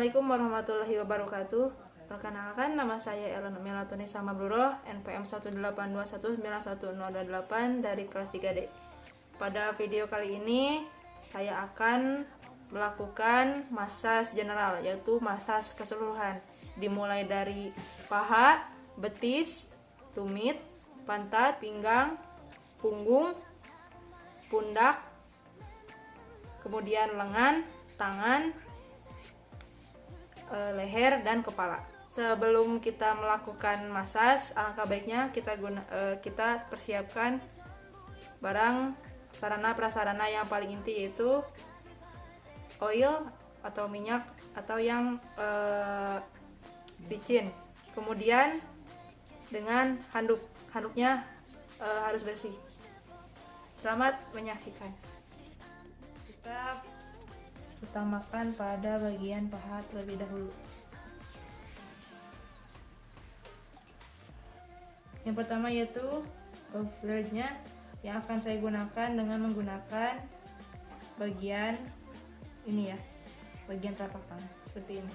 Assalamualaikum warahmatullahi wabarakatuh. Perkenalkan, nama saya Ellen Melatunis Mabruro, NPM 182191028 dari kelas 3D. Pada video kali ini, saya akan melakukan masas general, yaitu masas keseluruhan, dimulai dari paha, betis, tumit, pantat, pinggang, punggung, pundak, kemudian lengan, tangan, leher, dan kepala. Sebelum kita melakukan masas, alangkah baiknya kita persiapkan barang sarana prasarana yang paling inti, yaitu oil atau minyak atau yang vicin. Kemudian dengan handuknya harus bersih. Selamat menyaksikan. Kita utamakan pada bagian paha terlebih dahulu. Yang pertama yaitu overload-nya, yang akan saya gunakan dengan menggunakan bagian ini ya, bagian telapak tangan seperti ini.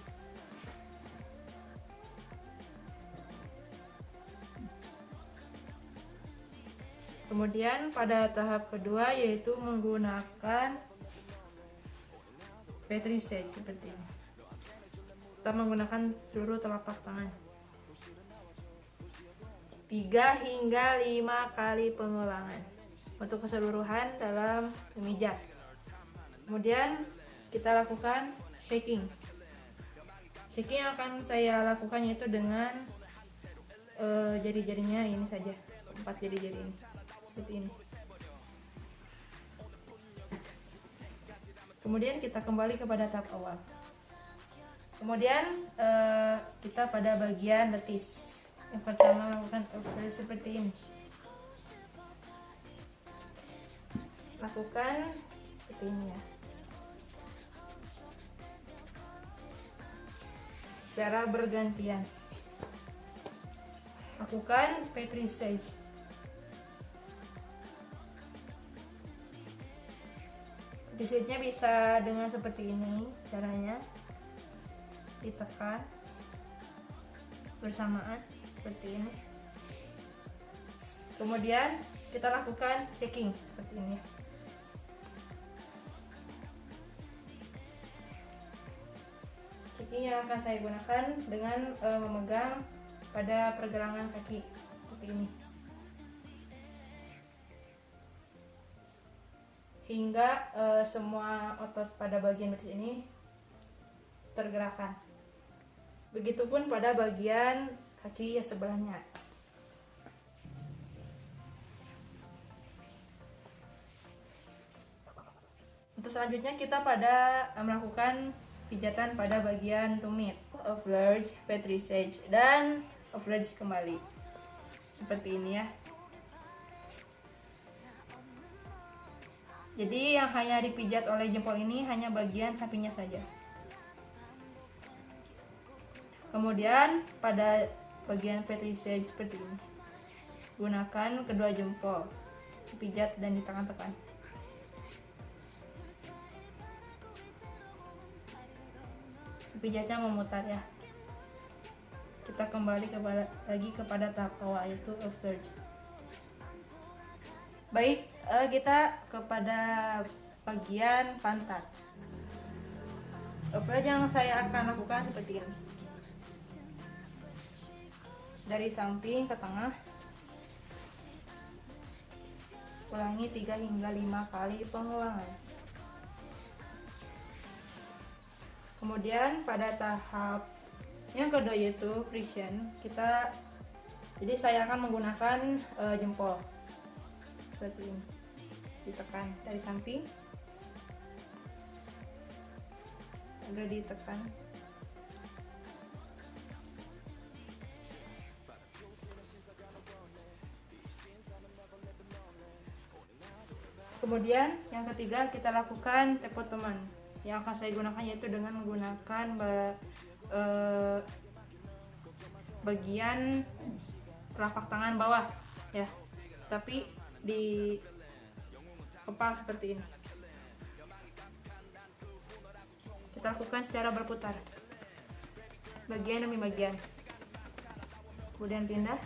Kemudian pada tahap kedua yaitu menggunakan Petri Sage seperti ini. Kita menggunakan seluruh telapak tangan. 3 hingga 5 kali pengulangan untuk keseluruhan dalam memijat. Kemudian kita lakukan shaking. Shaking yang akan saya lakukan yaitu dengan jari-jarinya ini saja, 4 jari-jari ini, seperti ini. Kemudian kita kembali kepada tahap awal. Kemudian kita pada bagian betis. Yang pertama lakukan overload seperti ini. Lakukan seperti ini ya, secara bergantian. Lakukan Petri Sage. Disitnya bisa dengan seperti ini caranya, ditekan bersamaan seperti ini. Kemudian kita lakukan shaking seperti ini. Shaking yang akan saya gunakan dengan memegang pada pergelangan kaki seperti ini, hingga semua otot pada bagian betis ini tergerakkan. Begitupun pada bagian kaki yang sebelahnya. Untuk selanjutnya kita pada melakukan pijatan pada bagian tumit, overload, Petri Sage, dan overload kembali seperti ini ya. Jadi yang hanya dipijat oleh jempol ini hanya bagian sampingnya saja. Kemudian pada bagian Petri Sage seperti ini, gunakan kedua jempol, dipijat dan ditekan-tekan. Pijatnya memutar ya. Kita kembali lagi kepada tahap awal, yaitu overload. Baik, kita kepada bagian pantat. Overload yang saya akan lakukan seperti ini. Dari samping ke tengah. Ulangi 3 hingga 5 kali pengulangan. Kemudian pada tahap yang kedua yaitu friction, jadi saya akan menggunakan jempol seperti ini, ditekan dari samping, agak ditekan. Kemudian yang ketiga kita lakukan tepot teman. Yang akan saya gunakan yaitu dengan menggunakan bagian telapak tangan bawah ya, tapi di kepala seperti ini. Kita lakukan secara berputar. bagian demi bagian. Kemudian pindah.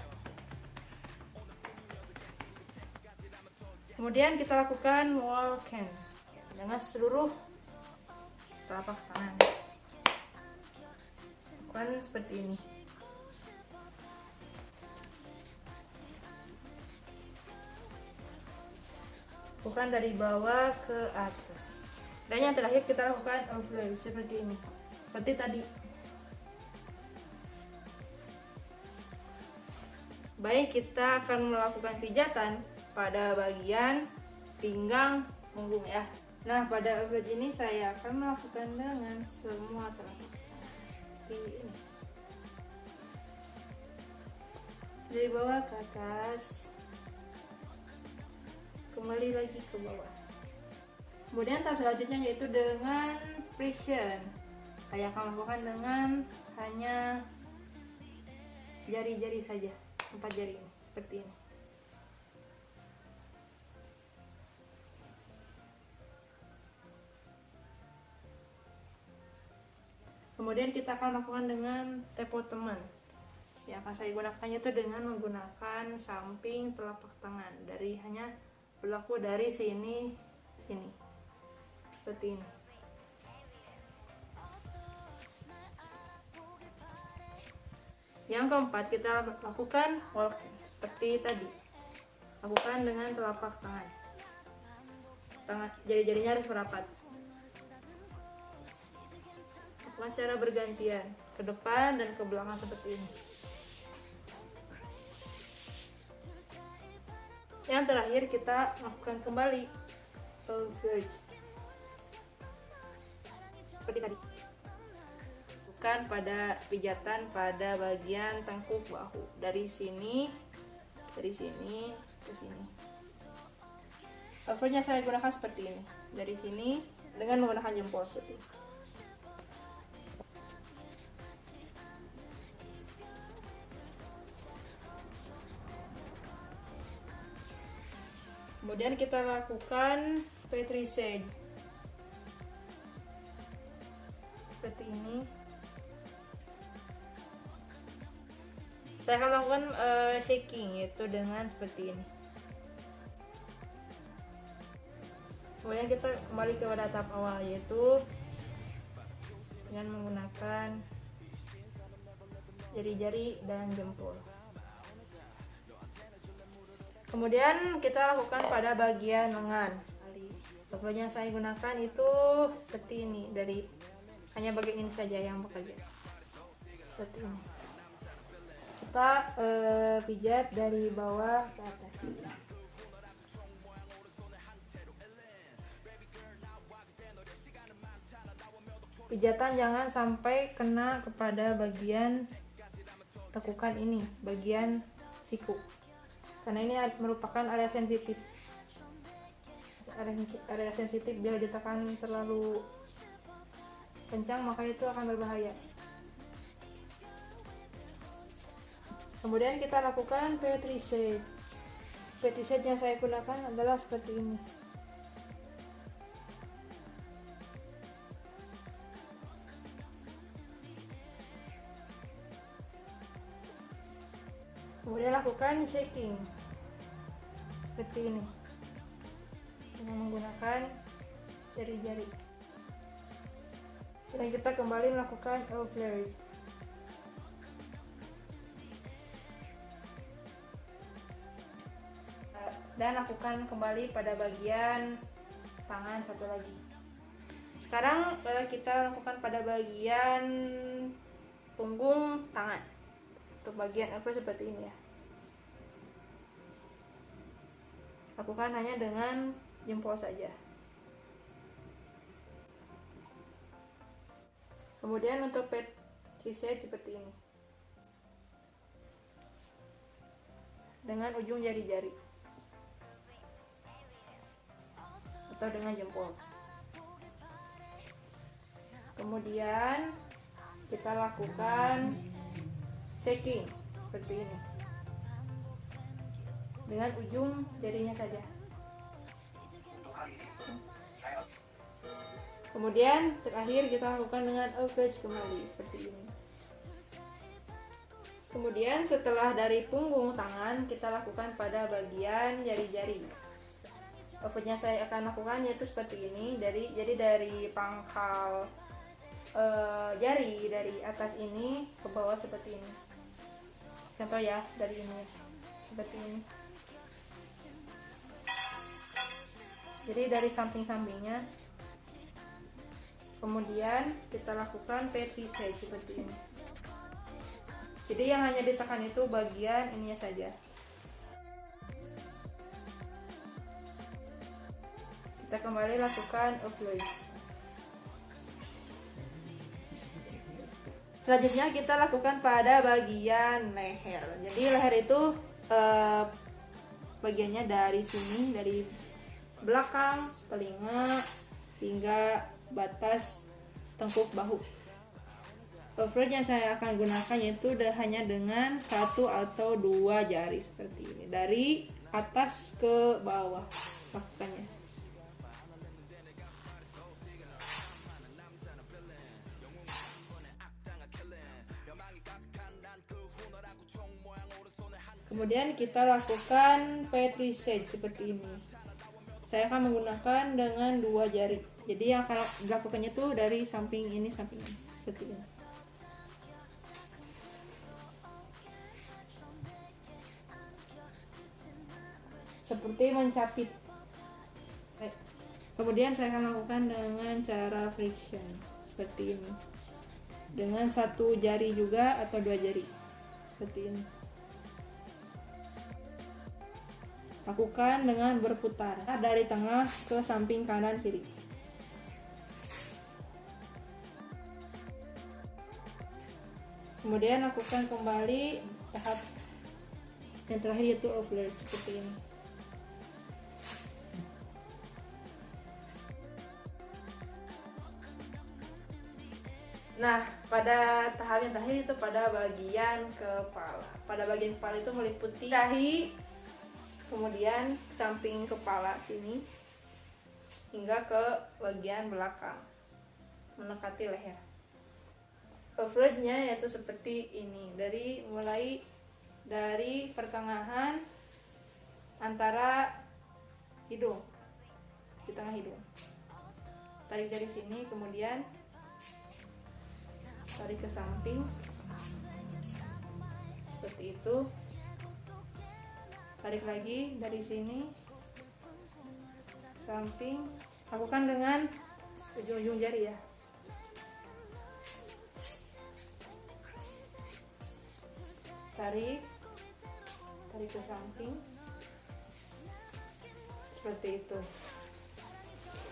Kemudian kita lakukan wall can dengan seluruh telapak tangan. Lakukan seperti ini. Bukan dari bawah ke atas. Dan yang terakhir kita lakukan overlay seperti ini, seperti tadi. Baik, kita akan melakukan pijatan pada bagian pinggang punggung ya. Nah, pada overlay ini saya akan melakukan dengan semua telapak seperti ini, dari bawah ke atas, kembali lagi ke bawah. Kemudian tahap selanjutnya yaitu dengan friction. Saya akan lakukan dengan hanya jari-jari saja, 4 jari ini, seperti ini. Kemudian kita akan lakukan dengan tepo teman. Yang akan saya gunakannya itu dengan menggunakan samping telapak tangan, dari hanya berlaku dari sini seperti ini. Yang keempat, kita lakukan wall can seperti tadi. Lakukan dengan telapak tangan. Jari-jarinya harus merapat. Lakukan secara bergantian, ke depan dan ke belakang seperti ini. Yang terakhir kita lakukan kembali verge seperti tadi. Bukan pada pijatan pada bagian tengkuk bahu, dari sini ke sini. Overnya saya gunakan seperti ini, dari sini dengan menggunakan jempol seperti ini. Kemudian kita lakukan petrissage seperti ini. Saya akan lakukan shaking, yaitu dengan seperti ini. Kemudian kita kembali kepada tahap awal, yaitu dengan menggunakan jari-jari dan jempol. Kemudian kita lakukan pada bagian lengan. Tombol yang saya gunakan itu seperti ini, dari hanya bagian ini saja yang bekerja. Seperti ini. Kita pijat dari bawah ke atas. Pijatan jangan sampai kena kepada bagian tekukan ini, bagian siku, karena ini merupakan area sensitif. Area sensitif bila ditekan terlalu kencang maka itu akan berbahaya. Kemudian kita lakukan petrissage. Petrissage yang saya gunakan adalah seperti ini. Kemudian lakukan shaking seperti ini dengan menggunakan jari-jari. Dan kita kembali melakukan overlay. Dan lakukan kembali pada bagian tangan satu lagi. Sekarang kita lakukan pada bagian punggung tangan. Untuk bagian overlay seperti ini ya. Lakukan hanya dengan jempol saja. Kemudian untuk petrissage seperti ini, dengan ujung jari-jari atau dengan jempol. Kemudian kita lakukan shaking seperti ini dengan ujung jarinya saja. Kemudian terakhir kita lakukan dengan overlay kembali seperti ini. Kemudian setelah dari punggung tangan, kita lakukan pada bagian jari-jari. Footnya saya akan lakukan yaitu seperti ini. Jadi dari pangkal jari dari atas ini ke bawah seperti ini. Contoh ya, dari ini seperti ini. Jadi dari samping-sampingnya. Kemudian kita lakukan petrissage seperti ini. Jadi yang hanya ditekan itu bagian ininya saja. Kita kembali lakukan ouvert. Selanjutnya kita lakukan pada bagian leher. Jadi leher itu bagiannya dari sini, dari belakang telinga hingga batas tengkuk bahu. Ouvert yang saya akan gunakan yaitu hanya dengan 1 atau 2 jari seperti ini, dari atas ke bawah lakukannya. Kemudian kita lakukan petrissage seperti ini. Saya akan menggunakan dengan 2 jari. Jadi yang akan dilakukannya itu dari samping ini seperti ini. Seperti mencapit. Kemudian saya akan lakukan dengan cara friction seperti ini, dengan 1 jari juga atau 2 jari seperti ini. Lakukan dengan berputar dari tengah ke samping kanan kiri. Kemudian lakukan kembali tahap yang terakhir yaitu ouvert seperti ini. Nah, pada tahap yang terakhir itu pada bagian kepala. Pada bagian kepala itu meliputi dahi, kemudian samping kepala sini hingga ke bagian belakang mendekati leher. Ouvertnya yaitu seperti ini, mulai dari pertengahan antara hidung, di tengah hidung. Tarik dari sini, kemudian tarik ke samping seperti itu. Tarik lagi dari sini samping, lakukan dengan ujung-ujung jari ya. Tarik ke samping seperti itu.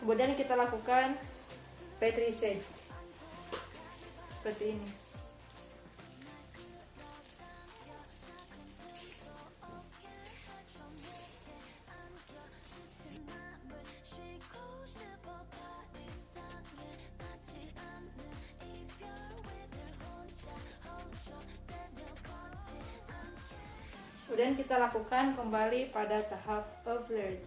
Kemudian kita lakukan petrissage seperti ini. Kemudian kita lakukan kembali pada tahap ouvert.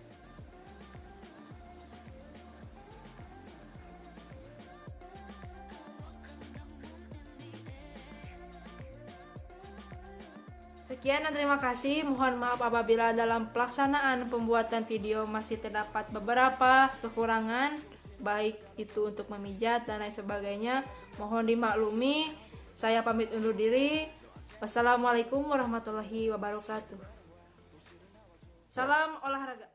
Sekian dan terima kasih. Mohon maaf apabila dalam pelaksanaan pembuatan video masih terdapat beberapa kekurangan, baik itu untuk memijat dan lain sebagainya. Mohon dimaklumi. Saya pamit undur diri. Wassalamualaikum warahmatullahi wabarakatuh. Salam olahraga.